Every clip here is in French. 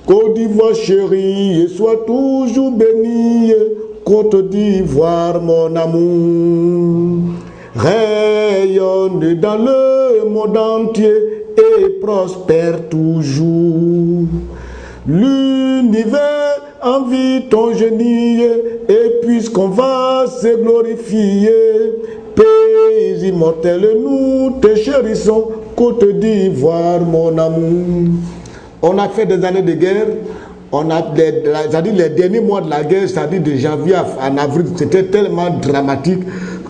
Côte d'Ivoire chérie, et sois toujours bénie. Côte d'Ivoire, mon amour, rayonne dans le monde entier et prospère toujours. L'univers envie ton génie, et puisqu'on va se glorifier, pays immortel, nous te chérissons, Côte d'Ivoire, mon amour. On a fait des années de guerre. On a les derniers mois de la guerre, c'est-à-dire de janvier en avril, c'était tellement dramatique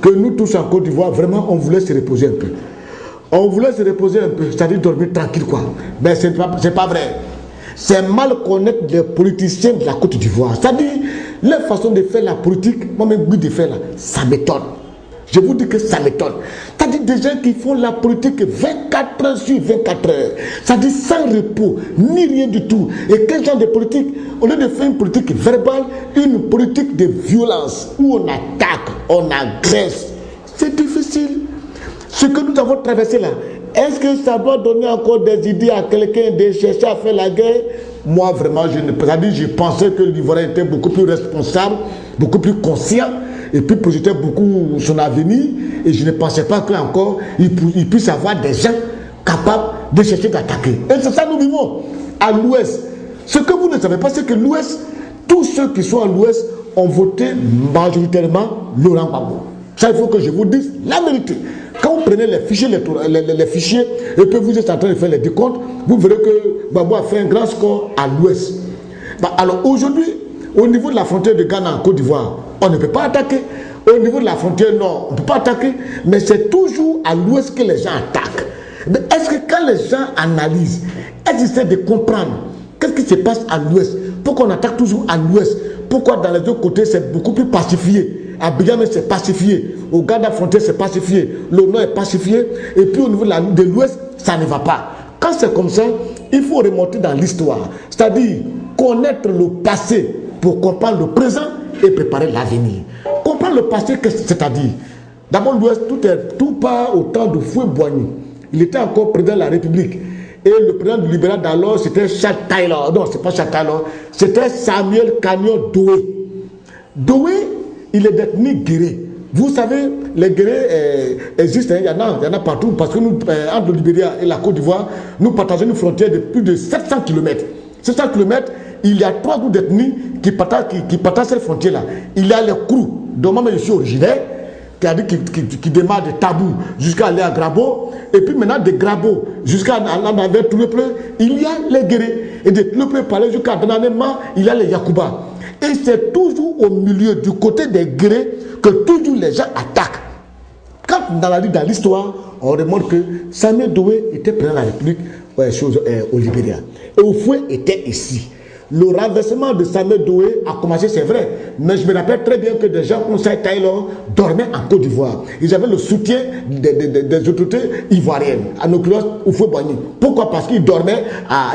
que nous tous en Côte d'Ivoire, vraiment, on voulait se reposer un peu. On voulait se reposer un peu, c'est-à-dire dormir tranquille, quoi. Mais c'est pas vrai. C'est mal connaître les politiciens de la Côte d'Ivoire. C'est-à-dire, leur façon de faire la politique, moi-même, goût de faire là, ça m'étonne. Je vous dis que ça m'étonne. C'est-à-dire des gens qui font la politique 24 heures sur 24 heures. C'est-à-dire sans repos, ni rien du tout. Et quel genre de politique? Au lieu de faire une politique verbale, une politique de violence, où on attaque, on agresse. C'est difficile. Ce que nous avons traversé là, est-ce que ça doit donner encore des idées à quelqu'un de chercher à faire la guerre? Moi, vraiment, je pensais que l'Ivoirien était beaucoup plus responsable, beaucoup plus conscient, et puis projetait beaucoup son avenir, et je ne pensais pas qu'encore il puisse y avoir des gens capables de chercher d'attaquer. Et c'est ça que nous vivons à l'ouest. Ce que vous ne savez pas, c'est que l'ouest, tous ceux qui sont à l'ouest ont voté majoritairement Laurent Gbagbo. Ça, il faut que je vous dise la vérité. Quand vous prenez les fichiers, les fichiers, et que vous êtes en train de faire les décomptes, vous verrez que Gbagbo a fait un grand score à l'ouest. Alors aujourd'hui, au niveau de la frontière de Ghana en Côte d'Ivoire, on ne peut pas attaquer. Au niveau de la frontière nord, on ne peut pas attaquer. Mais c'est toujours à l'ouest que les gens attaquent. Mais est-ce que quand les gens analysent, est-ce qu'ils essaient de comprendre qu'est-ce qui se passe à l'ouest? Pourquoi on attaque toujours à l'ouest? Pourquoi dans les deux côtés c'est beaucoup plus pacifié? À Bigamé c'est pacifié. Au Ghana frontière c'est pacifié. Le nord est pacifié. Et puis au niveau de l'ouest, ça ne va pas. Quand c'est comme ça, il faut remonter dans l'histoire. C'est-à-dire connaître le passé pour comprendre le présent et préparer l'avenir. Comprendre le passé, c'est-à-dire, d'abord l'Ouest, tout part au temps de Houphouët-Boigny. Il était encore président de la République. Et le président du libéral d'alors, c'était Charles Taylor. Non, c'est pas Charles Taylor, c'était Samuel Canyon Doué. Doué, il est d'ethnie guéré. Vous savez, les guérés existent, il y en a partout, parce que nous, entre le Libéria et la Côte d'Ivoire, nous partageons une frontière de plus de 700 km. 700 km, il y a 3 groupes d'ethnie qui partagent cette frontière-là. Il y a les Krou, dont moi je suis originaire, qui démarre de Tabou jusqu'à aller à Grabo, et puis maintenant de Grabo jusqu'à aller vers Toulepleu, il y a les Guérés. Et de Toulepleu par aller jusqu'à Dananema, il y a les Yakuba. Et c'est toujours au milieu, du côté des Guérés, que toujours les gens attaquent. Quand dans l'histoire, on remonte que Samuel Doué était président de la République au Libéria. Et Houphouët était ici. Le renversement de Samuel Doué a commencé, c'est vrai, mais je me rappelle très bien que des gens comme ça, Taylor, dormaient en Côte d'Ivoire. Ils avaient le soutien des autorités ivoiriennes, à nos classes Houphouët-Boigny. Pourquoi? Parce qu'ils dormaient à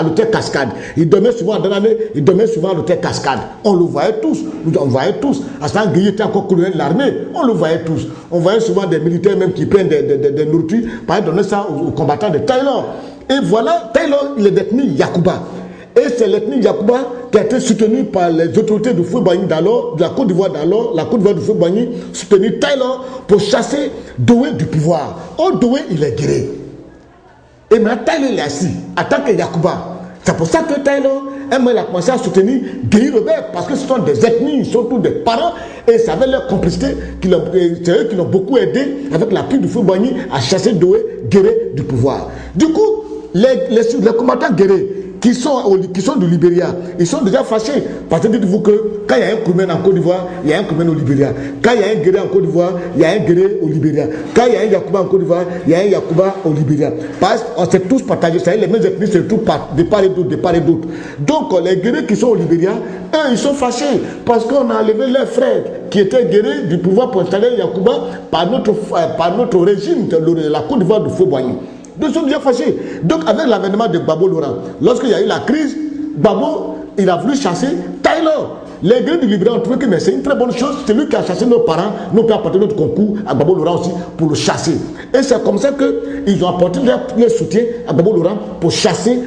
l'hôtel Cascade. Ils dormaient souvent à Danané, ils dormaient souvent à l'hôtel Cascade. On le voyait tous, on voyait tous. Assan Gueye était encore colonel de l'armée, on le voyait tous. On voyait souvent des militaires même qui prennent des nourritures, par exemple, donner ça aux combattants de Taylor. Et voilà, Taylor, il est d'ethnie Yakuba. Et c'est l'ethnie Yakuba qui a été soutenue par les autorités de Houphouët-Boigny d'alors, de la Côte d'Ivoire d'alors, la Côte d'Ivoire de Houphouët-Boigny, soutenue Taylor pour chasser Doué du pouvoir. Oh, Doué, il est guéri. Et maintenant, Taylor, il est assis, en tant que Yakuba. C'est pour ça que Taylor, il a commencé à soutenir Guéry Robert, parce que ce sont des ethnies, ils sont tous des parents, et ça avait leur complicité, c'est eux qui l'ont beaucoup aidé, avec l'appui de Houphouët-Boigny, à chasser Doué, Guéry du pouvoir. Du coup, les combattants Guéry, qui sont du Libéria, ils sont déjà fâchés. Parce que dites-vous que quand il y a un Koumen en Côte d'Ivoire, il y a un Koumen au Libéria. Quand il y a un Guéré en Côte d'Ivoire, il y a un Guéré au Libéria. Quand il y a un Yakuba en Côte d'Ivoire, il y a un Yakuba au Libéria. Parce qu'on s'est tous partagés, c'est les mêmes ethnies, c'est tout de part et d'autre, Donc les Guérés qui sont au Libéria, eux, ils sont fâchés parce qu'on a enlevé leurs frères qui étaient Guérés du pouvoir pour installer Yakuba par notre régime de la Côte d'Ivoire de Houphouët-Boigny. Nous sommes bien fâchés. Donc, avec l'avènement de Gbagbo Laurent, lorsqu'il y a eu la crise, Gbagbo, il a voulu chasser Taylor. Les guerriers du Libéria ont trouvé que c'est une très bonne chose. C'est lui qui a chassé nos parents, nous qui avons apporté notre concours à Gbagbo Laurent aussi pour le chasser. Et c'est comme ça qu'ils ont apporté leur soutien à Gbagbo Laurent pour chasser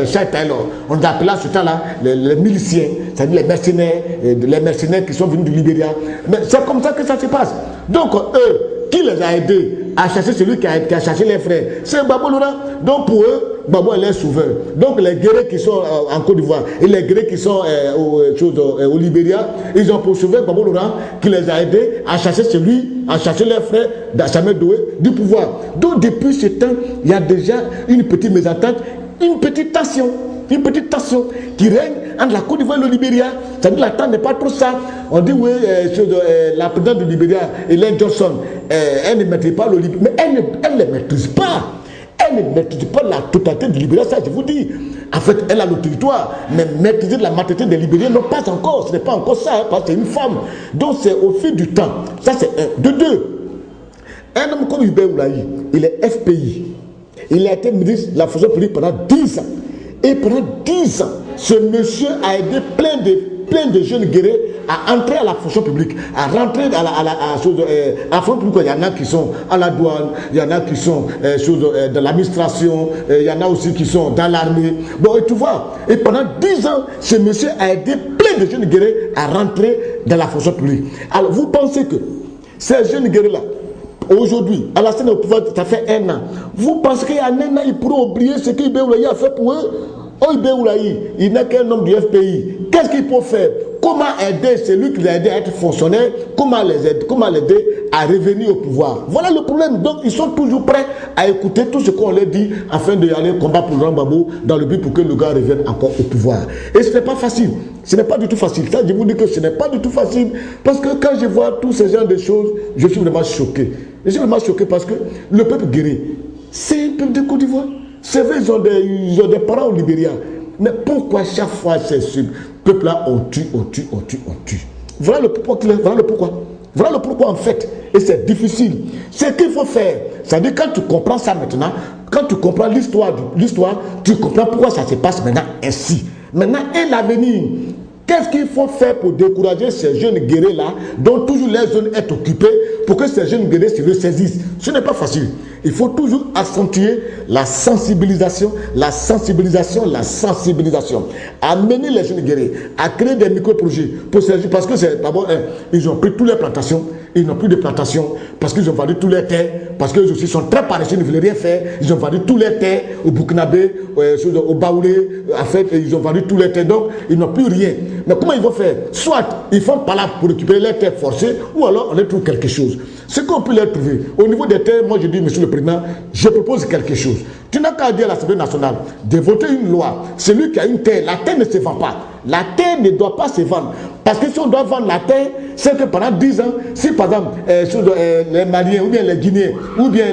Charles Taylor. On a appelé à ce temps-là les miliciens, c'est-à-dire les mercenaires qui sont venus du Libéria. Mais c'est comme ça que ça se passe. Donc, eux, qui les a aidés à chasser celui qui a chassé les frères? C'est Gbagbo Laurent. Donc, pour eux, Gbagbo est leur sauveur. Donc, les guerriers qui sont en Côte d'Ivoire et les guerriers qui sont au Libéria, ils ont poursuivi Gbagbo Laurent qui les a aidés à chasser à chasser leurs frères d'Assamé Doué du pouvoir. Donc, depuis ce temps, il y a déjà une petite mésentente, une petite tension qui règne entre la Côte d'Ivoire et le Libéria. C'est-à-dire que la temps n'est pas trop ça. On dit, oui, la présidente du Libéria, Hélène Johnson, elle ne maîtrise pas le Libéria. Mais elle ne maîtrise pas. Elle ne maîtrise pas la totalité du Libéria, ça je vous dis. En fait, elle a le territoire, mais maîtriser la maternité des Libériens, non pas encore. Ce n'est pas encore ça, parce que c'est une femme. Donc c'est au fil du temps. Ça c'est un. De deux, un homme comme Hubert Oulaï, il est FPI. Il a été ministre de la fonction publique pendant 10 ans. Et pendant 10 ans, ce monsieur a aidé plein de jeunes guerriers à entrer à la fonction publique, à rentrer à la fonction publique. Il y en a qui sont à la douane, il y en a qui sont dans l'administration, il y en a aussi qui sont dans l'armée. Bon, et tu vois, et pendant 10 ans, ce monsieur a aidé plein de jeunes guerriers à rentrer dans la fonction publique. Alors, vous pensez que ces jeunes guerriers-là, aujourd'hui, à la scène au pouvoir, ça fait 1 an. Vous pensez qu'il y a 1 an, ils pourront oublier ce qu'Hubert Oulaï a fait pour eux? Oh, Hubert Oulaï, il n'est qu'un homme du FPI. Qu'est-ce qu'il peut faire? Comment aider celui qui les a aidés à être fonctionnaire? Comment l'aider à revenir au pouvoir? Voilà le problème. Donc, ils sont toujours prêts à écouter tout ce qu'on leur dit afin d'aller combattre pour Laurent Gbagbo dans le but pour que le gars revienne encore au pouvoir. Et ce n'est pas facile. Ce n'est pas du tout facile. Ça, je vous dis que ce n'est pas du tout facile. Parce que quand je vois tous ces genres de choses, je suis vraiment choqué. Je suis vraiment choqué parce que le peuple guéri, c'est un peuple de Côte d'Ivoire. C'est vrai, ils ont des parents au Libéria. Mais pourquoi chaque fois ces peuples-là on tue? Voilà le pourquoi. Voilà le pourquoi en fait. Et c'est difficile. Ce qu'il faut faire, c'est-à-dire quand tu comprends ça maintenant, quand tu comprends l'histoire, tu comprends pourquoi ça se passe maintenant ainsi. Maintenant, et l'avenir. Qu'est-ce qu'il faut faire pour décourager ces jeunes guerriers-là, dont toujours les zones est occupée, pour que ces jeunes guerriers se ressaisissent? Ce n'est pas facile. Il faut toujours accentuer la sensibilisation. Amener les jeunes guerriers à créer des micro-projets pour ces jeunes, parce que c'est d'abord, ils ont pris toutes les plantations, ils n'ont plus de plantations, parce qu'ils ont vendu tous les terres, parce qu'eux aussi sont très paresseux, ils ne veulent rien faire. Ils ont vendu tous les terres au Burkinabé, au Baoulé, en fait, ils ont vendu tous les terres, donc ils n'ont plus rien. Mais comment ils vont faire? Soit ils font par là pour récupérer les terres forcées, ou alors on leur trouve quelque chose. Ce qu'on peut leur trouver, au niveau des terres, moi je dis, monsieur le président, je propose quelque chose. Tu n'as qu'à dire à l'Assemblée nationale de voter une loi. Celui qui a une terre, la terre ne se vend pas. La terre ne doit pas se vendre. Parce que si on doit vendre la terre, c'est que pendant 10 ans, si par exemple les Maliens, ou bien les Guinéens, ou bien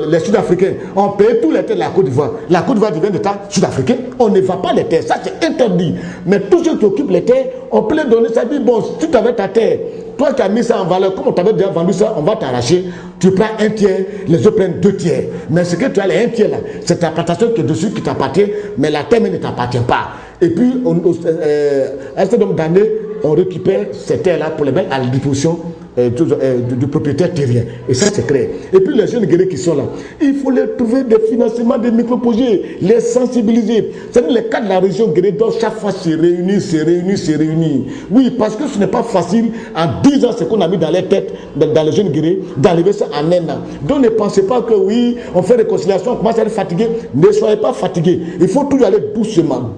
les Sud-Africains ont payé tous les terres de la Côte d'Ivoire, la Côte d'Ivoire devient d'État sud-africain, on ne vend pas les terres. Ça, c'est interdit. Mais tous ceux qui occupent les terres, on peut les donner. Ça dit, bon, si tu avais ta terre, toi qui as mis ça en valeur, comme on t'avait déjà vendu ça, on va t'arracher. Tu prends 1 tiers, les autres prennent 2 tiers. Mais ce que tu as, les 1 tiers là, c'est ta plantation qui est dessus qui t'appartient, mais la terre ne t'appartient pas. Et puis, à un certain nombre d'années, on récupère ces terres-là pour les mettre à la disposition du propriétaire terrien. Et ça, c'est clair. Et puis, les jeunes guerriers qui sont là, il faut leur trouver des financements, des micro-projets, les sensibiliser. C'est-à-dire les cas de la région guerrier doivent chaque fois se réunir. Oui, parce que ce n'est pas facile, en 10 ans, ce qu'on a mis dans les têtes, dans les jeunes guerriers, d'arriver ça en 1 an. Donc, ne pensez pas que oui, on fait réconciliation, on commence à être fatigué. Ne soyez pas fatigués. Il faut toujours aller doucement.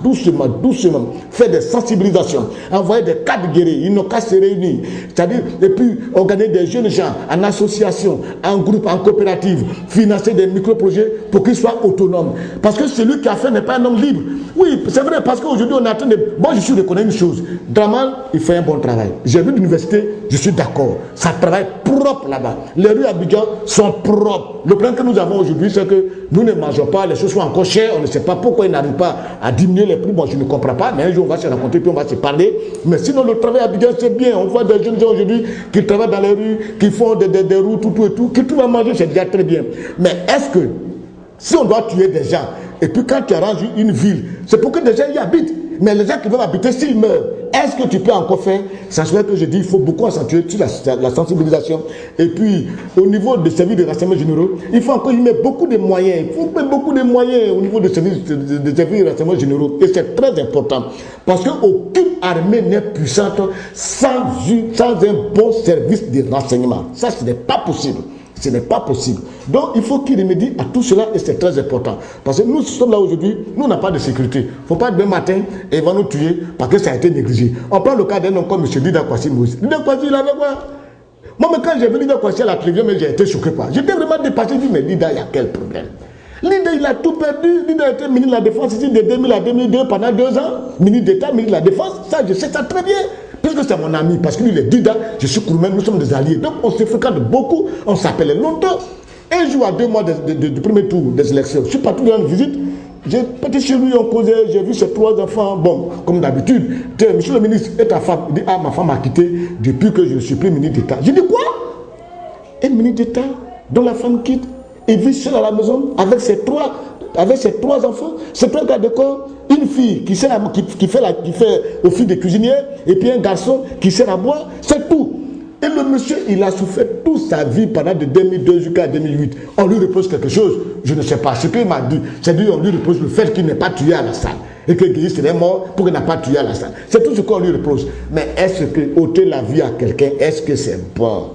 Faire des sensibilisations. Envoyer des cadres guerriers. Ils n'ont qu'à se réunir. C'est-à-dire, et puis, organiser des jeunes gens en association, en groupe, en coopérative, financer des micro-projets pour qu'ils soient autonomes. Parce que celui qui a fait n'est pas un homme libre. Oui, c'est vrai, parce qu'aujourd'hui, on est en train de... Moi, je suis reconnu une chose. Draman, il fait un bon travail. J'ai vu l'université, je suis d'accord. Ça travaille propre là-bas. Les rues à Abidjan sont propres. Le problème que nous avons aujourd'hui, c'est que nous ne mangeons pas, les choses sont encore chères, on ne sait pas pourquoi ils n'arrivent pas à diminuer les prix. Moi, je ne comprends pas, mais un jour, on va se rencontrer, puis on va se parler. Mais sinon, le travail à Abidjan, c'est bien. On voit des jeunes gens aujourd'hui qui travaillent dans les rues, qui font des routes, tout, qui trouvent à manger, c'est déjà très bien. Mais est-ce que, si on doit tuer des gens, et puis quand tu arranges une ville, c'est pour que des gens y habitent. mais les gens qui veulent habiter, s'ils meurent, est-ce que tu peux encore faire? Ça serait que je dis, il faut beaucoup accentuer sur la sensibilisation. Et puis, au niveau des services de renseignement généraux, il faut encore y mettre beaucoup de moyens. Il faut mettre beaucoup de moyens au niveau des services de renseignement généraux. Et c'est très important. Parce qu'aucune armée n'est puissante sans un bon service de renseignement. Ça, ce n'est pas possible. Ce n'est pas possible. Donc, il faut qu'il remédie à tout cela et c'est très important. Parce que nous sommes là aujourd'hui, nous n'avons pas de sécurité. Il ne faut pas demain matin et ils vont nous tuer parce que ça a été négligé. On prend le cas d'un homme comme M. Lida Kwasi Moïse. Lida Kwasi, il avait quoi? Moi, mais quand j'ai vu Lida Kwasi à la télévision, j'ai été choqué. J'étais vraiment dépassé. Je dis, mais Lida, il y a quel problème? Lida, il a tout perdu. Lida a été ministre de la Défense ici de 2000 à 2002 pendant 2 ans. Ministre d'État, ministre de la Défense. Ça, je sais ça très bien. Puisque c'est mon ami, parce que lui, il est Dida, je suis Kouroumen, nous sommes des alliés. Donc, on se fréquente beaucoup, on s'appelait longtemps. Un jour, à 2 mois du premier tour des élections, je suis parti dans une visite, j'ai parti chez lui, on causait, j'ai vu ses 3 enfants. Bon, comme d'habitude, monsieur le ministre et ta femme, il dit, ah, ma femme a quitté depuis que je ne suis plus ministre d'État. J'ai dit, quoi? Un ministre d'État dont la femme quitte, il vit seul à la maison avec ses 3 enfants, ses 3 gars de corps, une fille qui fait office de cuisinière et puis un garçon qui sert à boire, c'est tout. Et le monsieur, il a souffert toute sa vie pendant de 2002 jusqu'à 2008. On lui repose quelque chose, je ne sais pas. Ce qu'il m'a dit, c'est-à-dire on lui repose le fait qu'il n'est pas tué à la salle. Et que Guy serait mort pour qu'il n'a pas tué à la salle. C'est tout ce qu'on lui repose. Mais est-ce que ôter la vie à quelqu'un, est-ce que c'est bon?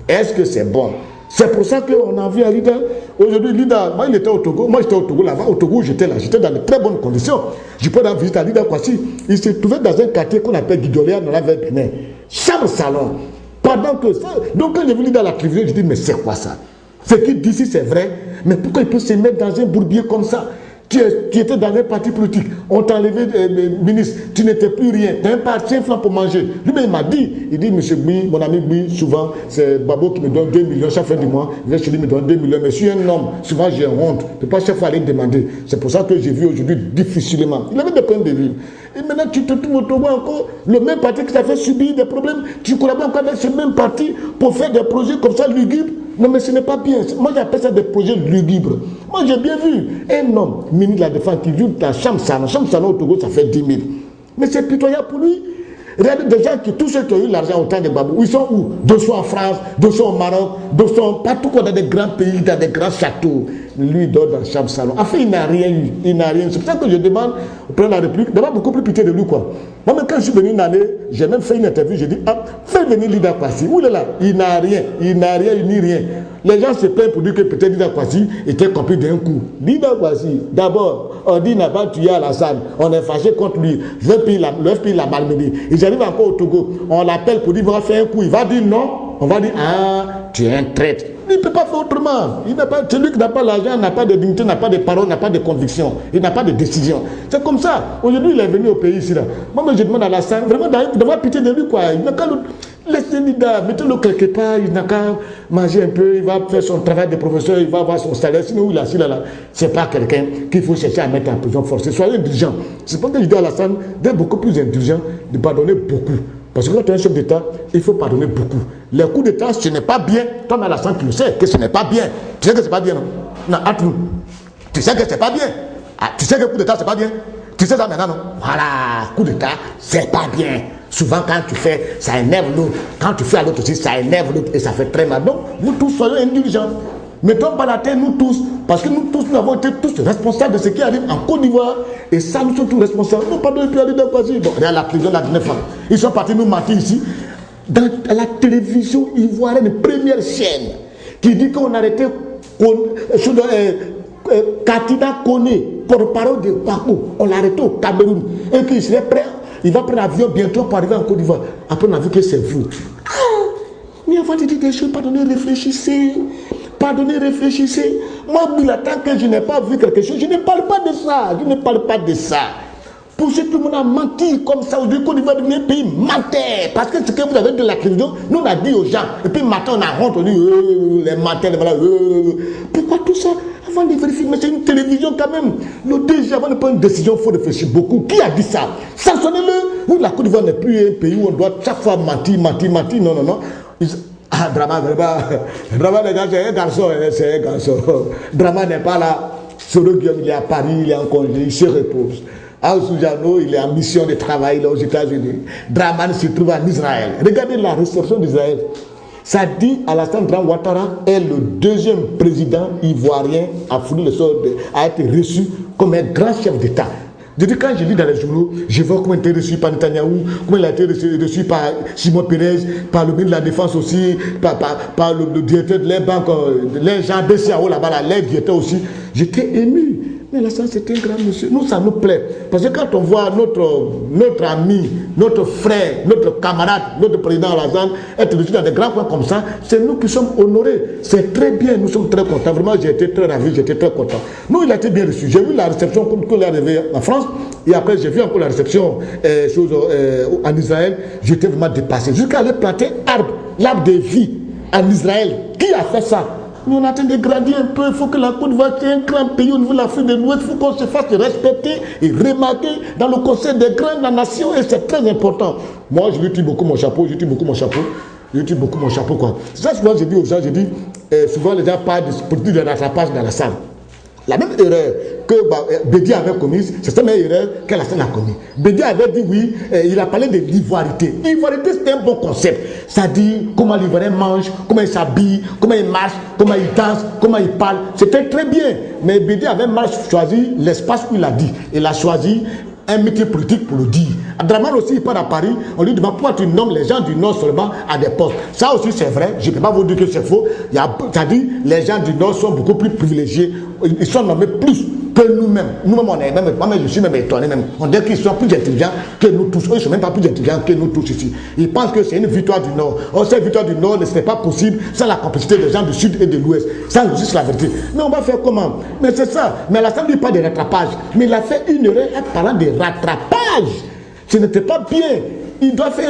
Est-ce que c'est bon? C'est pour ça qu'on a vu à Lida. Aujourd'hui, Lida, moi, il était au Togo. Moi, j'étais au Togo là-bas. Au Togo, j'étais là. J'étais dans de très bonnes conditions. Je peux aller visiter à Lida Kwasi. Il se trouvait dans un quartier qu'on appelle Guidoléa dans la ville Bénin. Chambre salon. Pendant que ça. Donc, quand j'ai vu Lida à la télévision, je dis, mais c'est quoi ça? Ce qu'il dit ici, c'est vrai. Mais pourquoi il peut se mettre dans un bourbier comme ça? Tu étais dans un parti politique, on t'a enlevé ministre, tu n'étais plus rien, tu as un parti, un flanc pour manger. Lui-même, il m'a dit, il dit, monsieur Bouy, mon ami Bouy, souvent, c'est Babo qui me donne 2 millions chaque fin du mois, je lui me donne 2 millions, mais je suis un homme, souvent j'ai honte, je ne peux pas chaque fois aller demander. C'est pour ça que j'ai vu aujourd'hui difficilement. Il avait des problèmes de vivre. Et maintenant, tu te trouves au Togo encore, le même parti qui t'a fait subir des problèmes, tu collabores encore avec ce même parti pour faire des projets comme ça, lugubres. Non, mais ce n'est pas bien. Moi, j'appelle ça des projets lugubres. Moi, j'ai bien vu un homme, ministre de la Défense, qui vit dans Chambre Salon au Togo, ça fait 10 000. Mais c'est pitoyable pour lui. Regardez des gens tous ceux qui ont eu l'argent au temps de Babou, ils sont où? D'autres sont en France, d'autres sont au Maroc, d'autres sont partout dans des grands pays, dans des grands châteaux. Lui, il dort dans Chambre Salon. Enfin, il n'a rien eu. Il n'a rien eu. C'est pour ça que je demande au président de la République d'avoir beaucoup plus pitié de lui, quoi. Moi, même quand je suis venu une année, j'ai même fait une interview, j'ai dit, ah, fais venir Lida Kwasi. Où il est là? Il n'a rien. Il n'a rien, ni rien. Les gens se plaignent pour dire que peut-être Lida Kwasi était compris d'un coup. Lida Kwasi, d'abord, on dit qu'il n'a pas tué à la salle. On est fâché contre lui. Le FPI l'a malmené. Ils arrivent encore au Togo. On l'appelle pour dire qu'il va faire un coup. Il va dire non. On va dire, ah, tu es un traître. Il ne peut pas faire autrement. Celui qui n'a pas l'argent, n'a pas de dignité, n'a pas de parole, n'a pas de conviction. Il n'a pas de décision. C'est comme ça. Aujourd'hui, il est venu au pays ici. Là. Moi, je demande à la salle, vraiment d'avoir pitié de lui. Quoi. Il n'a qu'à laisser Lida, mettez-le quelque part. Il n'a qu'à manger un peu. Il va faire son travail de professeur. Il va avoir son salaire. Sinon, il est assis là. Ce n'est pas quelqu'un qu'il faut chercher à mettre en prison forcée. Soyez indulgent. C'est pas que je dis à la salle d'être beaucoup plus indulgent, de pardonner beaucoup. Parce que quand tu es un chef d'État, il faut pardonner beaucoup. Les coups d'État, ce n'est pas bien. Toi, à la santé, tu le sais que ce n'est pas bien. Tu sais que ce n'est pas bien, non? Non, attends. Tu sais que ce n'est pas bien. Ah, tu sais que le coup d'État, ce n'est pas bien. Tu sais ça maintenant, non? Voilà, coup d'État, c'est pas bien. Souvent, quand tu fais, ça énerve l'autre. Quand tu fais à l'autre aussi, ça énerve l'autre et ça fait très mal. Donc, nous tous soyons indulgents. Mettons pas la tête, nous tous, parce que nous tous, nous avons été tous responsables de ce qui arrive en Côte d'Ivoire. Et ça, nous sommes tous responsables. Non, pas de plus aller dans Kwasi. Bon, regarde la prison, la dernière fois. Ils sont partis nous mentir ici. Dans la télévision ivoirienne, première chaîne, qui dit qu'on arrêtait Katina Koné, porte-parole de Bako. On l'a arrêté au Cameroun. Et qu'il serait prêt. Il va prendre l'avion bientôt pour arriver en Côte d'Ivoire. Après, on a vu que c'est vous. Mais avant de dire des choses, pardonnez, réfléchissez. Pardonnez, réfléchissez. Moi, tant que je n'ai pas vu quelque chose, je ne parle pas de ça. Je ne parle pas de ça. Pour ceux tout le monde a menti comme ça, aujourd'hui, Côte d'Ivoire devient un pays menteur. Parce que ce que vous avez de la télévision, nous on a dit aux gens. Et puis maintenant, on a honte, on dit les menteurs, voilà. Pourquoi tout ça? Avant de vérifier, mais c'est une télévision quand même. Le DG, avant de prendre une décision, il faut réfléchir beaucoup. Qui a dit ça? Sanctionnez-le. Vous, la Côte d'Ivoire n'est plus un pays où on doit chaque fois mentir. Non, non, non. Ah, Drama, les gars, c'est un garçon, c'est un garçon. Drama n'est pas là. Soro Guillaume, il est à Paris, il est en congé, il se repose. Aouzoudiano, il est en mission de travail là aux États-Unis. Dramane se trouve en Israël. Regardez la réception d'Israël. Ça dit Alassane Dramane Ouattara est le deuxième président ivoirien à fournir le sort, a été reçu comme un grand chef d'État. Je dis, quand je lis dans les journaux, je vois comment il a été reçu par Netanyahou, comment il a été reçu par Simon Pérez, par le ministre de la Défense aussi, par le directeur de les banques, les gens BCAO là-bas, là, les directeurs aussi. J'étais ému. Mais Alassane, c'est un grand monsieur. Nous, ça nous plaît. Parce que quand on voit notre ami, notre frère, notre camarade, notre président Alassane être reçu dans des grands points comme ça, c'est nous qui sommes honorés. C'est très bien, nous sommes très contents. Vraiment, j'ai été très ravi, j'étais très content. Nous, il a été bien reçu. J'ai vu la réception qu'on est arrivé en France. Et après, j'ai vu encore la réception en Israël. J'étais vraiment dépassé. Jusqu'à aller planter l'arbre de vie en Israël. Qui a fait ça? Nous, on attend de grandir un peu. Il faut que la Côte d'Ivoire soit un grand pays au niveau de l'Afrique de l'Ouest. Il faut qu'on se fasse respecter et remarquer dans le conseil des grandes nations. Et c'est très important. Moi, je lui tire beaucoup mon chapeau. Je tire beaucoup mon chapeau. Je tire beaucoup mon chapeau, quoi. C'est ça, souvent, j'ai dit aux gens, souvent, les gens parlent de politique de rattrapage dans la salle. La même erreur que Bédi avait commise, c'est la même erreur qu'Alassane a commise. Bédi avait dit oui, il a parlé de l'ivoirité. L'ivoirité, c'est un bon concept. Ça dit comment l'Ivoirien mange, comment il s'habille, comment il marche, comment il danse, comment il parle. C'était très bien. Mais Bédi avait mal choisi l'espace où il a dit. Il a choisi un métier politique pour le dire. Dramane aussi, il part à Paris, on lui demande pourquoi tu nommes les gens du Nord seulement à des postes. Ça aussi, c'est vrai. Je ne peux pas vous dire que c'est faux. C'est-à-dire, les gens du Nord sont beaucoup plus privilégiés. Ils sont nommés plus que nous-mêmes. Nous-mêmes, on est même, moi-même, je suis même étonné même. On dit qu'ils sont plus intelligents que nous tous. Eux, ils ne sont même pas plus intelligents que nous tous ici. Ils pensent que c'est une victoire du Nord. Or, cette victoire du Nord ne serait pas possible sans la complicité des gens du Sud et de l'Ouest. Ça, aussi, c'est la vérité. Mais on va faire comment? Mais c'est ça. Mais Alassane ne dit pas de rattrapage. Mais il a fait une erreur en parlant de rattrapage. Ce n'était pas bien. Il a fait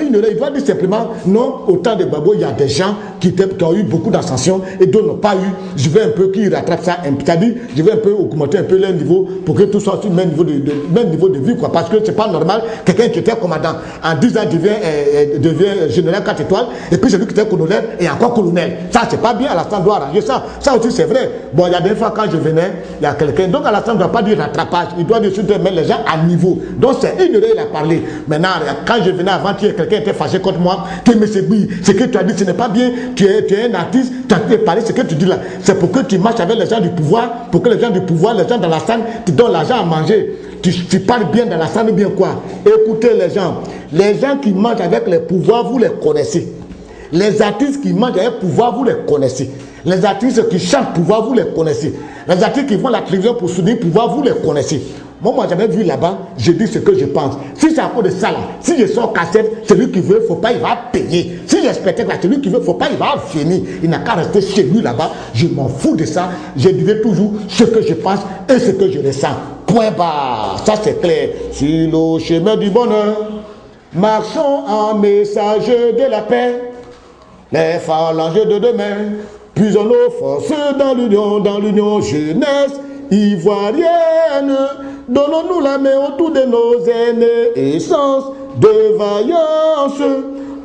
une erreur. Il doit dire simplement non, au temps de Gbagbo, il y a des gens qui ont eu beaucoup d'ascension et d'autres n'ont pas eu. Je veux un peu qu'ils rattrapent ça. C'est-à-dire, je veux un peu augmenter un peu leur niveau pour que tout soit sur le même niveau de vie, quoi. Parce que c'est pas normal. Quelqu'un qui était commandant en 10 ans devient général 4 étoiles et puis celui qui était colonel et encore colonel. Ça, c'est pas bien. Alassane doit arranger ça. Ça aussi, c'est vrai. Bon, il y a des fois quand je venais, il y a quelqu'un. Donc, Alassane ne doit pas dire rattrapage. Il doit dire mettre les gens à niveau. Donc, c'est une erreur, il a parlé. Maintenant, quand je venais avant-hier, quelqu'un était fâché contre moi, que M. Bouy, ce que tu as dit, ce n'est pas bien, tu es un artiste, tu as parlé, ce que tu dis là, c'est pour que tu marches avec les gens du pouvoir, pour que les gens du pouvoir, les gens dans la salle, te donnent l'argent à manger. Tu parles bien dans la salle ou bien quoi? Écoutez les gens qui mangent avec les pouvoirs, vous les connaissez. Les artistes qui mangent avec le pouvoir, vous les connaissez. Les artistes qui chantent pouvoir, vous les connaissez. Les artistes qui vont à la télévision pour soutenir pouvoir, vous les connaissez. Moi, j'avais vu là-bas, je dis ce que je pense. Si c'est à cause de ça là, si je sors cassette, celui qui veut, faut pas, il va payer. Si j'ai spectacle là, celui qui veut, faut pas, il va venir. Il n'a qu'à rester chez lui là-bas. Je m'en fous de ça. Je dirai toujours ce que je pense et ce que je ressens. Point barre. Ça, c'est clair. Sur le chemin du bonheur, marchons en message de la paix. Les phalanges de demain, puisons nos forces dans l'union jeunesse ivoirienne. Donnons-nous la main autour de nos aînés, essence de vaillance.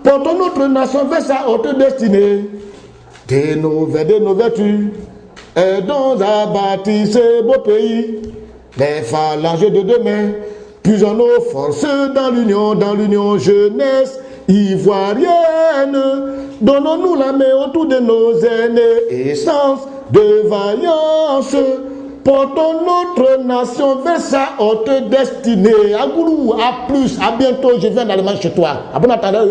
Portons notre nation vers sa haute destinée. De nos vertus, aidons à bâtir ce beau pays. Les phalanges de demain, puisons nos forces dans l'union jeunesse ivoirienne. Donnons-nous la main autour de nos aînés, essence de vaillance. Portons notre nation vers sa haute destinée. À Goulou, à plus, à bientôt, je viens d'Allemagne chez toi. À bon attendant.